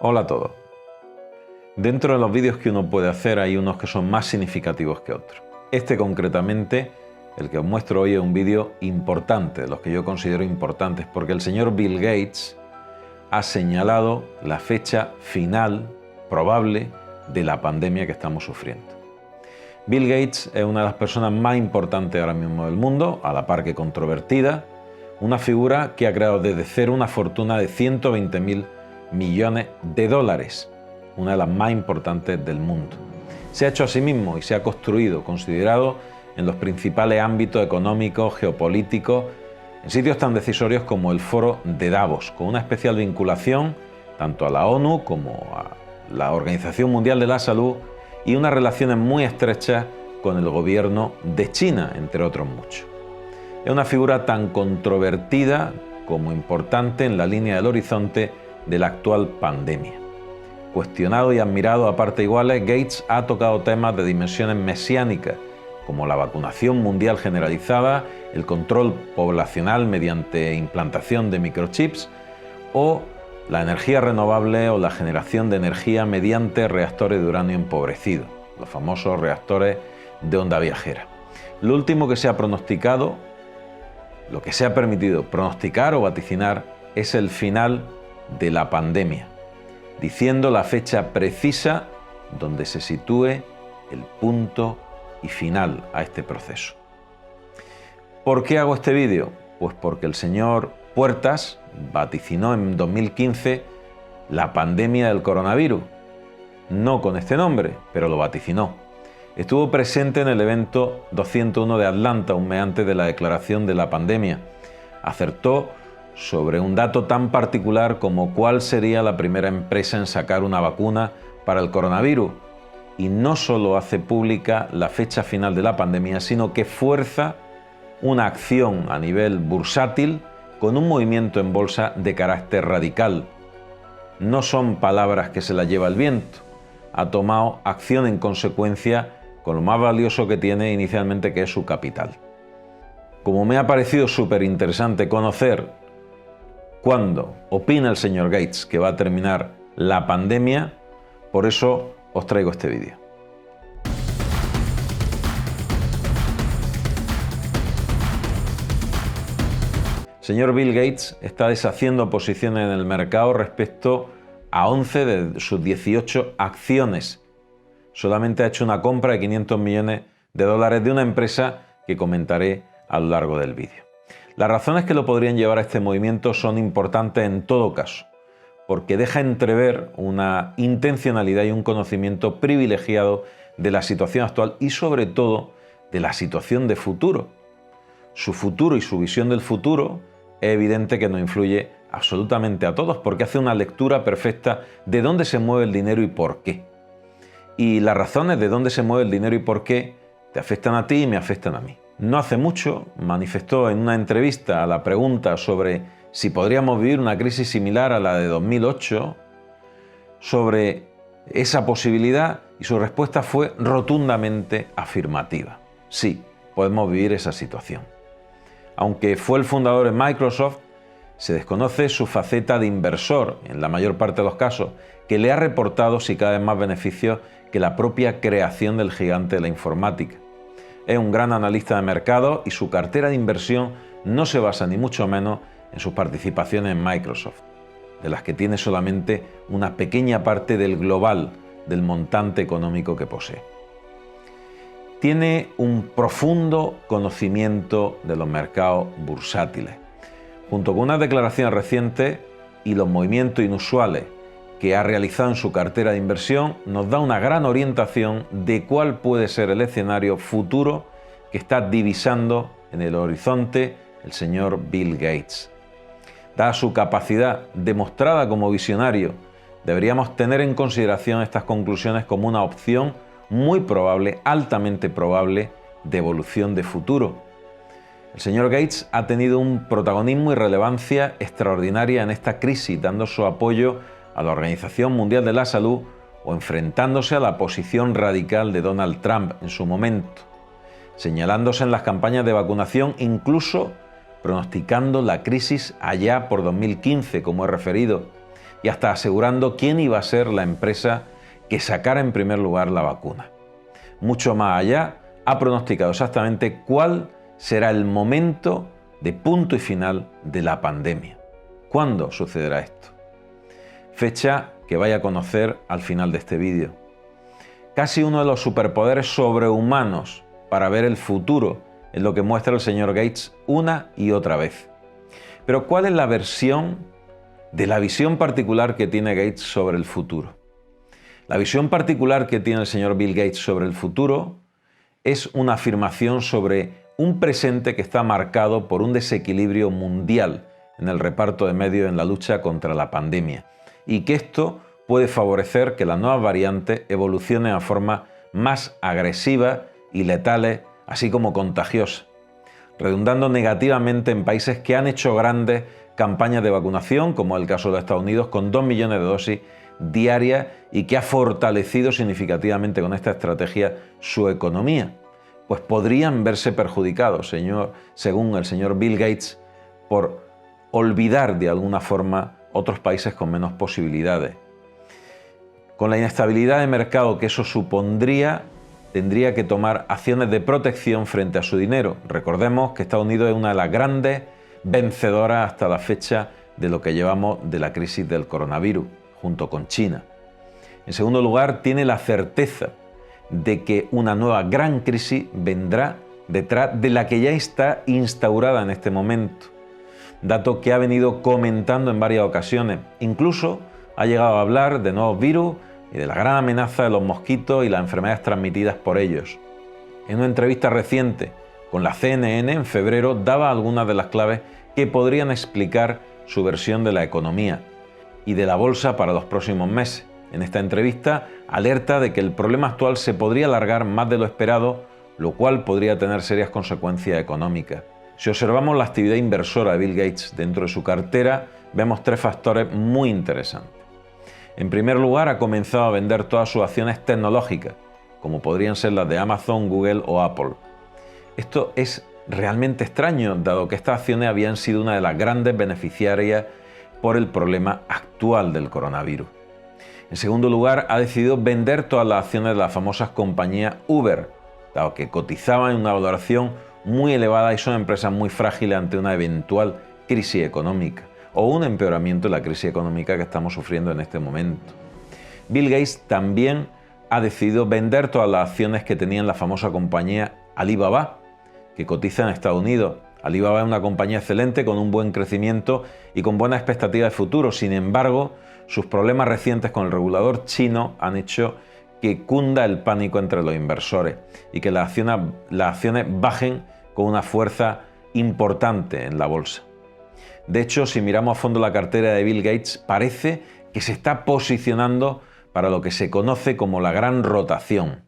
Hola a todos. Dentro de los vídeos que uno puede hacer hay unos que son más significativos que otros. Este concretamente, el que os muestro hoy, es un vídeo importante, de los que yo considero importantes, porque el señor Bill Gates ha señalado la fecha final probable de la pandemia que estamos sufriendo. Bill Gates es una de las personas más importantes ahora mismo del mundo, a la par que controvertida, una figura que ha creado desde cero una fortuna de 120.000 millones de dólares, una de las más importantes del mundo. Se ha hecho a sí mismo y se ha construido, considerado en los principales ámbitos económicos, geopolíticos, en sitios tan decisorios como el Foro de Davos, con una especial vinculación tanto a la ONU como a la Organización Mundial de la Salud y unas relaciones muy estrechas con el gobierno de China, entre otros muchos. Es una figura tan controvertida como importante en la línea del horizonte de la actual pandemia. Cuestionado y admirado a partes iguales, Gates ha tocado temas de dimensiones mesiánicas, como la vacunación mundial generalizada, el control poblacional mediante implantación de microchips o la energía renovable o la generación de energía mediante reactores de uranio empobrecido, los famosos reactores de onda viajera. Lo último que se ha pronosticado, lo que se ha permitido pronosticar o vaticinar, es el final de la pandemia, diciendo la fecha precisa donde se sitúe el punto y final a este proceso. ¿Por qué hago este vídeo? Pues porque el señor Puertas vaticinó en 2015 la pandemia del coronavirus, no con este nombre, pero lo vaticinó. Estuvo presente en el evento 201 de Atlanta, un mes antes de la declaración de la pandemia. Acertó sobre un dato tan particular como cuál sería la primera empresa en sacar una vacuna para el coronavirus. Y no solo hace pública la fecha final de la pandemia, sino que fuerza una acción a nivel bursátil con un movimiento en bolsa de carácter radical. No son palabras que se las lleva el viento. Ha tomado acción en consecuencia con lo más valioso que tiene inicialmente, que es su capital. Como me ha parecido súper interesante conocer cuándo opina el señor Gates que va a terminar la pandemia, por eso os traigo este vídeo. Señor Bill Gates está deshaciendo posiciones en el mercado respecto a 11 de sus 18 acciones. Solamente ha hecho una compra de 500 millones de dólares de una empresa que comentaré a lo largo del vídeo. Las razones que lo podrían llevar a este movimiento son importantes en todo caso, porque deja entrever una intencionalidad y un conocimiento privilegiado de la situación actual y sobre todo de la situación de futuro. Su futuro y su visión del futuro es evidente que nos influye absolutamente a todos, porque hace una lectura perfecta de dónde se mueve el dinero y por qué. Y las razones de dónde se mueve el dinero y por qué te afectan a ti y me afectan a mí. No hace mucho manifestó en una entrevista a la pregunta sobre si podríamos vivir una crisis similar a la de 2008, sobre esa posibilidad, y su respuesta fue rotundamente afirmativa. Sí, podemos vivir esa situación. Aunque fue el fundador de Microsoft, se desconoce su faceta de inversor, en la mayor parte de los casos, que le ha reportado sí cada vez más beneficios que la propia creación del gigante de la informática. Es un gran analista de mercado y su cartera de inversión no se basa ni mucho menos en sus participaciones en Microsoft, de las que tiene solamente una pequeña parte del global del montante económico que posee. Tiene un profundo conocimiento de los mercados bursátiles. Junto con unas declaraciones recientes y los movimientos inusuales que ha realizado en su cartera de inversión, nos da una gran orientación de cuál puede ser el escenario futuro que está divisando en el horizonte el señor Bill Gates. Dada su capacidad demostrada como visionario, deberíamos tener en consideración estas conclusiones como una opción muy probable, altamente probable, de evolución de futuro. El señor Gates ha tenido un protagonismo y relevancia extraordinaria en esta crisis, dando su apoyo a la Organización Mundial de la Salud o enfrentándose a la posición radical de Donald Trump en su momento, señalándose en las campañas de vacunación, incluso pronosticando la crisis allá por 2015, como he referido, y hasta asegurando quién iba a ser la empresa que sacara en primer lugar la vacuna. Mucho más allá, ha pronosticado exactamente cuál será el momento de punto y final de la pandemia. ¿Cuándo sucederá esto? Fecha que vaya a conocer al final de este vídeo. Casi uno de los superpoderes sobrehumanos para ver el futuro es lo que muestra el señor Gates una y otra vez. Pero ¿cuál es la versión de la visión particular que tiene Gates sobre el futuro? La visión particular que tiene el señor Bill Gates sobre el futuro es una afirmación sobre un presente que está marcado por un desequilibrio mundial en el reparto de medios en la lucha contra la pandemia, y que esto puede favorecer que las nuevas variantes evolucionen a forma más agresiva y letales, así como contagiosas, redundando negativamente en países que han hecho grandes campañas de vacunación, como es el caso de Estados Unidos, con 2 millones de dosis diarias y que ha fortalecido significativamente con esta estrategia su economía. Pues podrían verse perjudicados, según el señor Bill Gates, por olvidar de alguna forma otros países con menos posibilidades. Con la inestabilidad de mercado que eso supondría, tendría que tomar acciones de protección frente a su dinero. Recordemos que Estados Unidos es una de las grandes vencedoras hasta la fecha de lo que llevamos de la crisis del coronavirus, junto con China. En segundo lugar, tiene la certeza de que una nueva gran crisis vendrá detrás de la que ya está instaurada en este momento, dato que ha venido comentando en varias ocasiones. Incluso ha llegado a hablar de nuevos virus y de la gran amenaza de los mosquitos y las enfermedades transmitidas por ellos. En una entrevista reciente con la CNN en febrero daba algunas de las claves que podrían explicar su versión de la economía y de la bolsa para los próximos meses. En esta entrevista alerta de que el problema actual se podría alargar más de lo esperado, lo cual podría tener serias consecuencias económicas. Si observamos la actividad inversora de Bill Gates dentro de su cartera, vemos 3 factores muy interesantes. En primer lugar, ha comenzado a vender todas sus acciones tecnológicas, como podrían ser las de Amazon, Google o Apple. Esto es realmente extraño, dado que estas acciones habían sido una de las grandes beneficiarias por el problema actual del coronavirus. En segundo lugar, ha decidido vender todas las acciones de las famosas compañías Uber, dado que cotizaban en una valoración muy elevada y son empresas muy frágiles ante una eventual crisis económica o un empeoramiento de la crisis económica que estamos sufriendo en este momento. Bill Gates también ha decidido vender todas las acciones que tenía en la famosa compañía Alibaba, que cotiza en Estados Unidos. Alibaba es una compañía excelente con un buen crecimiento y con buenas expectativas de futuro. Sin embargo, sus problemas recientes con el regulador chino han hecho que cunda el pánico entre los inversores y que las acciones bajen con una fuerza importante en la bolsa. De hecho, si miramos a fondo la cartera de Bill Gates, parece que se está posicionando para lo que se conoce como la gran rotación.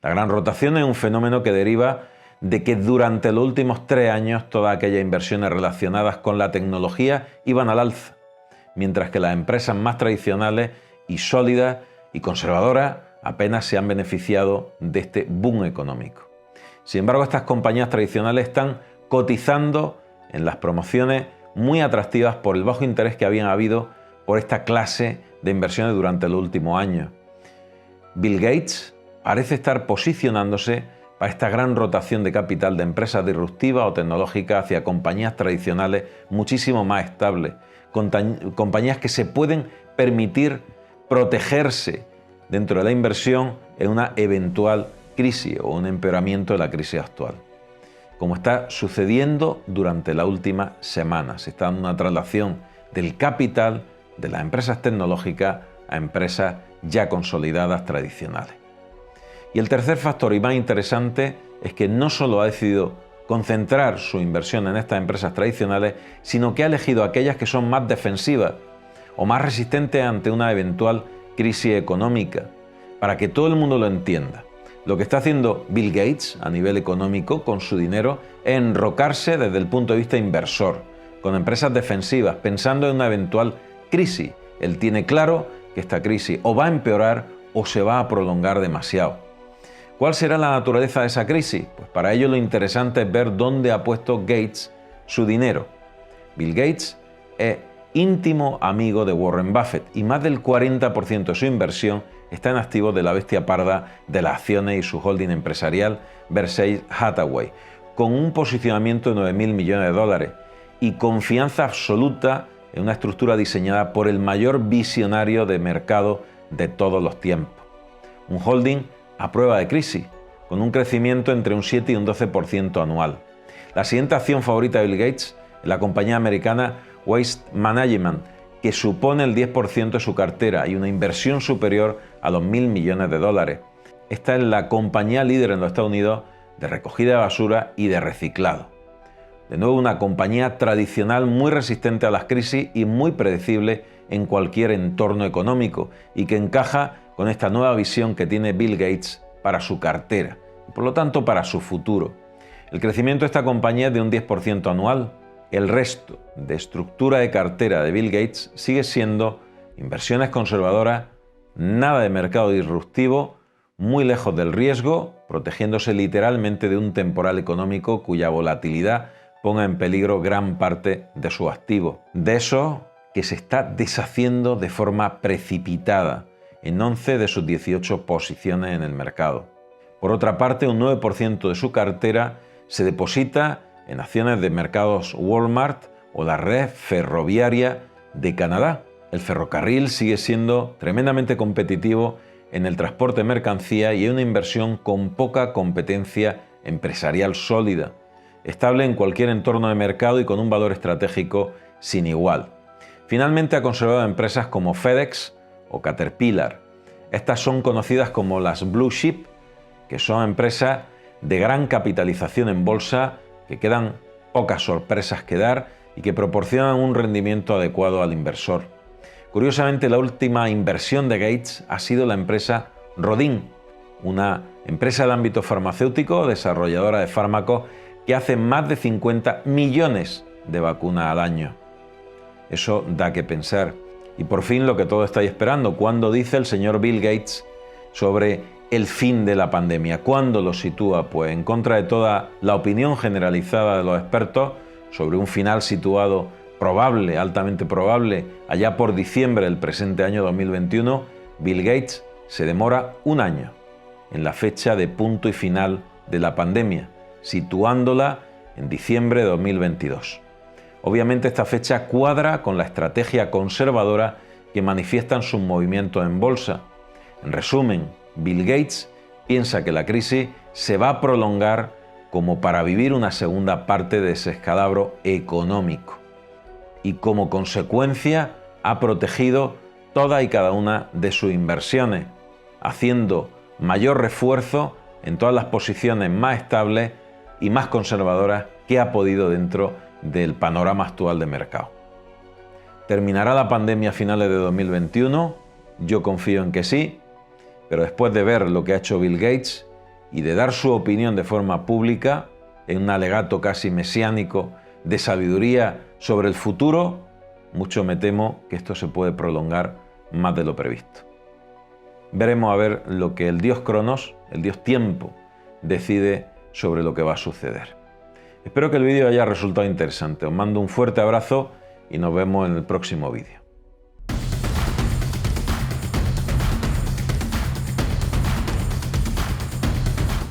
La gran rotación es un fenómeno que deriva de que durante los últimos 3 años todas aquellas inversiones relacionadas con la tecnología iban al alza, mientras que las empresas más tradicionales y sólidas y conservadoras apenas se han beneficiado de este boom económico. Sin embargo, estas compañías tradicionales están cotizando en las promociones muy atractivas por el bajo interés que habían habido por esta clase de inversiones durante los últimos años. Bill Gates parece estar posicionándose para esta gran rotación de capital de empresas disruptivas o tecnológicas hacia compañías tradicionales muchísimo más estables, compañías que se pueden permitir protegerse dentro de la inversión en una eventual crisis o un empeoramiento de la crisis actual, como está sucediendo durante la última semana. Se está dando una traslación del capital de las empresas tecnológicas a empresas ya consolidadas tradicionales. Y el tercer factor y más interesante es que no solo ha decidido concentrar su inversión en estas empresas tradicionales, sino que ha elegido aquellas que son más defensivas o más resistentes ante una eventual crisis económica, para que todo el mundo lo entienda. Lo que está haciendo Bill Gates a nivel económico con su dinero es enrocarse desde el punto de vista inversor, con empresas defensivas, pensando en una eventual crisis. Él tiene claro que esta crisis o va a empeorar o se va a prolongar demasiado. ¿Cuál será la naturaleza de esa crisis? Pues para ello lo interesante es ver dónde ha puesto Gates su dinero. Bill Gates es íntimo amigo de Warren Buffett, y más del 40% de su inversión está en activos de la bestia parda de las acciones y su holding empresarial Berkshire Hathaway, con un posicionamiento de 9.000 millones de dólares y confianza absoluta en una estructura diseñada por el mayor visionario de mercado de todos los tiempos. Un holding a prueba de crisis, con un crecimiento entre un 7 y un 12% anual. La siguiente acción favorita de Bill Gates es la compañía americana Waste Management, que supone el 10% de su cartera y una inversión superior a los 1.000 millones de dólares. Esta es la compañía líder en los Estados Unidos de recogida de basura y de reciclado. De nuevo, una compañía tradicional muy resistente a las crisis y muy predecible en cualquier entorno económico, y que encaja con esta nueva visión que tiene Bill Gates para su cartera y por lo tanto para su futuro. El crecimiento de esta compañía es de un 10% anual. El resto de estructura de cartera de Bill Gates sigue siendo inversiones conservadoras, nada de mercado disruptivo, muy lejos del riesgo, protegiéndose literalmente de un temporal económico cuya volatilidad ponga en peligro gran parte de sus activos. De eso que se está deshaciendo de forma precipitada en 11 de sus 18 posiciones en el mercado. Por otra parte, un 9% de su cartera se deposita en acciones de mercados Walmart o la red ferroviaria de Canadá. El ferrocarril sigue siendo tremendamente competitivo en el transporte de mercancía y es una inversión con poca competencia empresarial sólida, estable en cualquier entorno de mercado y con un valor estratégico sin igual. Finalmente, ha conservado empresas como FedEx o Caterpillar. Estas son conocidas como las Blue Chip, que son empresas de gran capitalización en bolsa, que quedan pocas sorpresas que dar y que proporcionan un rendimiento adecuado al inversor. Curiosamente, la última inversión de Gates ha sido la empresa Rodin, una empresa del ámbito farmacéutico, desarrolladora de fármacos, que hace más de 50 millones de vacunas al año. Eso da que pensar. Y por fin lo que todos estáis esperando, ¿cuándo dice el señor Bill Gates sobre el fin de la pandemia? ¿Cuándo lo sitúa? Pues en contra de toda la opinión generalizada de los expertos sobre un final situado probable, altamente probable, allá por diciembre del presente año 2021, Bill Gates se demora un año en la fecha de punto y final de la pandemia, situándola en diciembre de 2022. Obviamente esta fecha cuadra con la estrategia conservadora que manifiestan sus movimientos en bolsa. En resumen, Bill Gates piensa que la crisis se va a prolongar como para vivir una segunda parte de desescalabro económico, y como consecuencia ha protegido toda y cada una de sus inversiones, haciendo mayor refuerzo en todas las posiciones más estables y más conservadoras que ha podido dentro del panorama actual de mercado. ¿Terminará la pandemia a finales de 2021? Yo confío en que sí, pero después de ver lo que ha hecho Bill Gates y de dar su opinión de forma pública, en un alegato casi mesiánico de sabiduría sobre el futuro, mucho me temo que esto se puede prolongar más de lo previsto. Veremos a ver lo que el dios Cronos, el dios tiempo, decide sobre lo que va a suceder. Espero que el vídeo haya resultado interesante. Os mando un fuerte abrazo y nos vemos en el próximo vídeo.